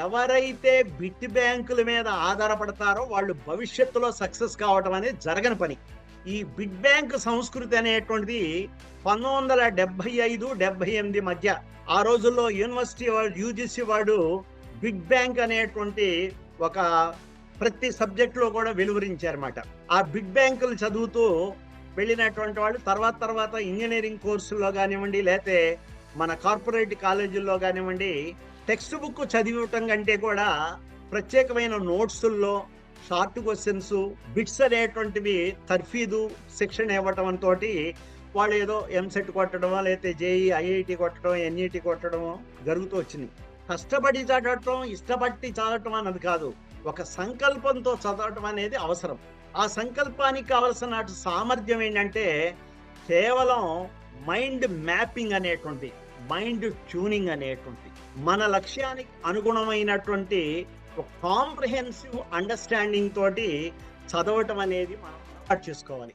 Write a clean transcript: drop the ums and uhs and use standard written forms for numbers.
ఎవరైతే బిట్ బ్యాంకుల మీద ఆధారపడతారో వాళ్ళు భవిష్యత్తులో సక్సెస్ కావటం అనేది జరగని పని. ఈ బిట్ బ్యాంక్ సంస్కృతి అనేటువంటిది 1975, 78 మధ్య ఆ రోజుల్లో యూనివర్సిటీ వాళ్ళు యూజీసీ వాడు బిగ్ బ్యాంక్ అనేటువంటి ఒక ప్రతి సబ్జెక్టులో కూడా వెలువరించారన్నమాట. ఆ బిగ్ బ్యాంకులు చదువుతూ వెళ్ళినటువంటి వాళ్ళు తర్వాత ఇంజనీరింగ్ కోర్సుల్లో కానివ్వండి, లేతే మన కార్పొరేట్ కాలేజీల్లో కానివ్వండి, టెక్స్ట్ బుక్ చదివటం కంటే కూడా ప్రత్యేకమైన నోట్సుల్లో షార్ట్ క్వశ్చన్స్, బిట్స్ అనేటువంటివి తర్ఫీదు శిక్షణ ఇవ్వటం తోటి వాళ్ళు ఏదో ఎంసెట్ కొట్టడమో, లేకపోతే జేఈ, ఐఐటి కొట్టడం, ఎన్ఈటి కొట్టడం జరుగుతూ వచ్చింది. కష్టపడి చదవటం, ఇష్టపడి చదవటం అన్నది కాదు, ఒక సంకల్పంతో చదవటం అనేది అవసరం. ఆ సంకల్పానికి కావలసిన సామర్థ్యం ఏంటంటే కేవలం మైండ్ మ్యాపింగ్ అనేటువంటి, మైండ్ ట్యూనింగ్ అనేటువంటి, మన లక్ష్యానికి అనుగుణమైనటువంటి ఒక కాంప్రహెన్సివ్ అండర్స్టాండింగ్ తోటి చదవటం అనేది మనం అలవాటు చేసుకోవాలి.